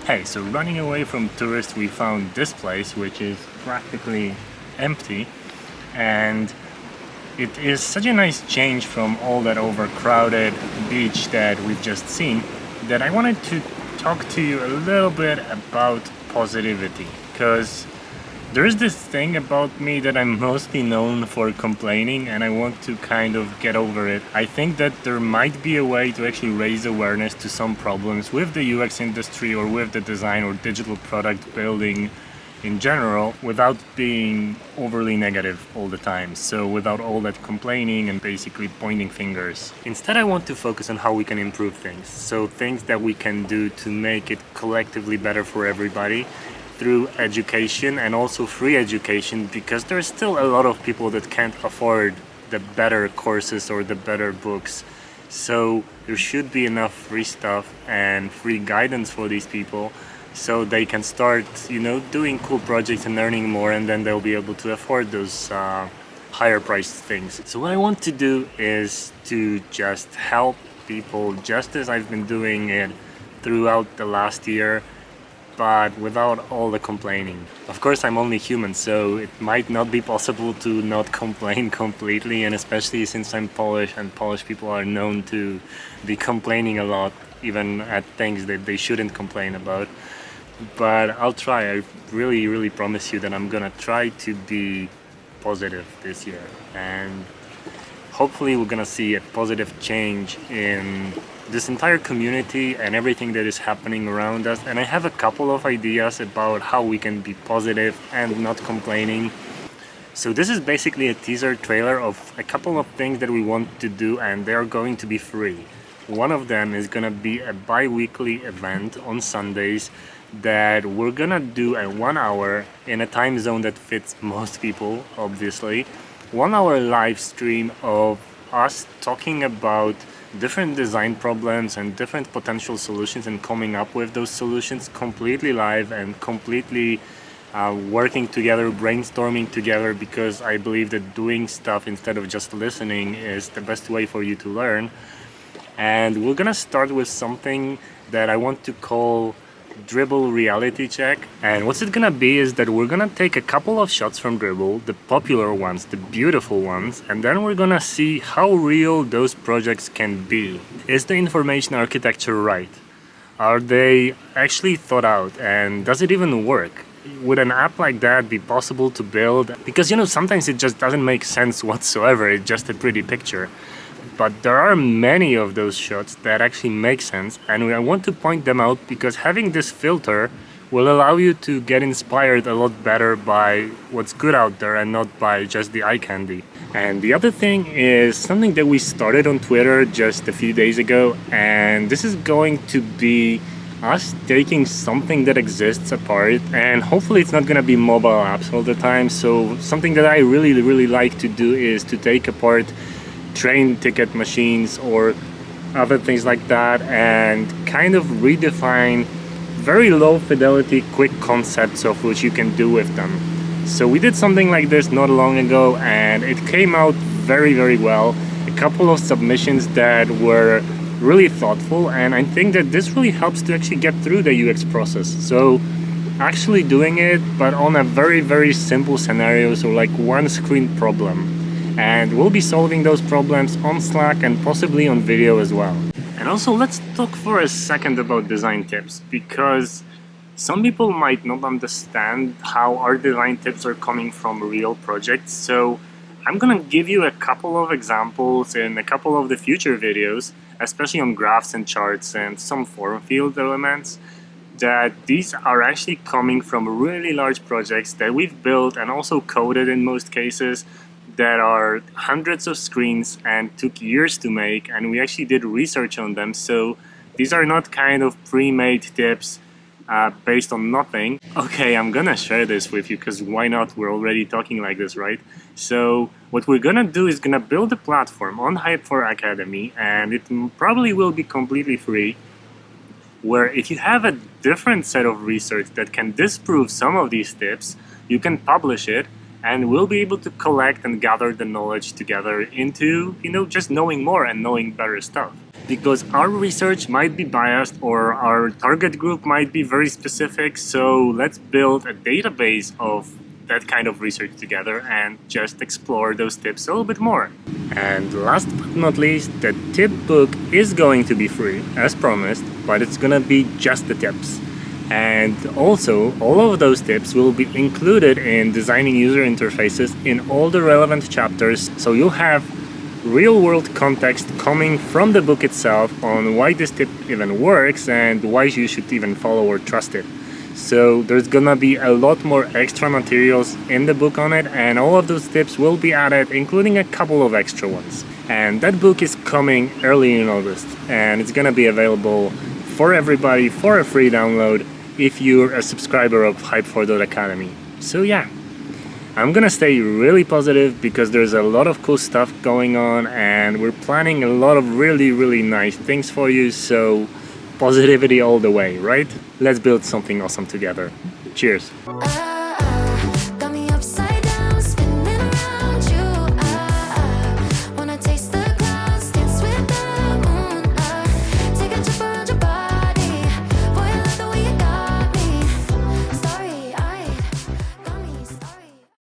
Hey, so running away from tourists, we found this place which is practically empty, and it is such a nice change from all that overcrowded beach that we've just seen that I wanted to talk to you a little bit about positivity, because there is this thing about me that I'm mostly known for complaining, and I want to kind of get over it. I think that there might be a way to actually raise awareness to some problems with the UX industry or with the design or digital product building in general without being overly negative all the time. So without all that complaining and basically pointing fingers. Instead, I want to focus on how we can improve things. So things that we can do to make it collectively better for everybody through education and also free education, because there's still a lot of people that can't afford the better courses or the better books. So there should be enough free stuff and free guidance for these people so they can start, doing cool projects and learning more, and then they'll be able to afford those higher priced things. So what I want to do is to just help people just as I've been doing it throughout the last year, but without all the complaining. Of course, I'm only human, so it might not be possible to not complain completely, and especially since I'm Polish, and Polish people are known to be complaining a lot, even at things that they shouldn't complain about. But I'll try. I really promise you that I'm gonna try to be positive this year, and hopefully we're gonna see a positive change in this entire community and everything that is happening around us. And I have a couple of ideas about how we can be positive and not complaining. So this is basically a teaser trailer of a couple of things that we want to do, and they're going to be free. One of them is gonna be a bi-weekly event on Sundays that we're gonna do a 1 hour in a time zone that fits most people, obviously. 1 hour live stream of us talking about different design problems and different potential solutions and coming up with those solutions completely live and completely working together, brainstorming together, because I believe that doing stuff instead of just listening is the best way for you to learn. And we're gonna start with something that I want to call Dibble reality check. And what's it gonna be is that we're gonna take a couple of shots from Dibble, the popular ones, the beautiful ones, and then we're gonna see how real those projects can be. Is the information architecture right? Are they actually thought out, and does it even work? Would an app like that be possible to build? Because sometimes it just doesn't make sense whatsoever, it's just a pretty picture. But there are many of those shots that actually make sense, and I want to point them out because having this filter will allow you to get inspired a lot better by what's good out there and not by just the eye candy. And the other thing is something that we started on Twitter just a few days ago, and this is going to be us taking something that exists apart, and hopefully it's not going to be mobile apps all the time. So something that I really like to do is to take apart train ticket machines or other things like that and kind of redefine very low fidelity quick concepts of what you can do with them. So we did something like this not long ago, and it came out very well. A couple of submissions that were really thoughtful, and I think that this really helps to actually get through the UX process. So actually doing it, but on a very simple scenario, so like one screen problem. And we'll be solving those problems on Slack and possibly on video as well. And also, let's talk for a second about design tips, because some people might not understand how our design tips are coming from real projects. So I'm gonna give you a couple of examples in a couple of the future videos, especially on graphs and charts and some form field elements, that these are actually coming from really large projects that we've built and also coded in most cases, that are hundreds of screens and took years to make, and we actually did research on them. So these are not kind of pre-made tips based on nothing. Okay, I'm gonna share this with you because why not? We're already talking like this, right? So what we're gonna do is gonna build a platform on Hype4 Academy, and it probably will be completely free, where if you have a different set of research that can disprove some of these tips, you can publish it and we'll be able to collect and gather the knowledge together into, just knowing more and knowing better stuff. Because our research might be biased or our target group might be very specific, so let's build a database of that kind of research together and just explore those tips a little bit more. And last but not least, the tip book is going to be free, as promised, but it's gonna be just the tips. And also, all of those tips will be included in designing user interfaces in all the relevant chapters, so you'll have real-world context coming from the book itself on why this tip even works and why you should even follow or trust it. So there's gonna be a lot more extra materials in the book on it, and all of those tips will be added, including a couple of extra ones. And that book is coming early in August, and it's gonna be available for everybody for a free download if you're a subscriber of Hype4.academy. So yeah, I'm gonna stay really positive because there's a lot of cool stuff going on and we're planning a lot of really nice things for you, so positivity all the way, right? Let's build something awesome together. Cheers!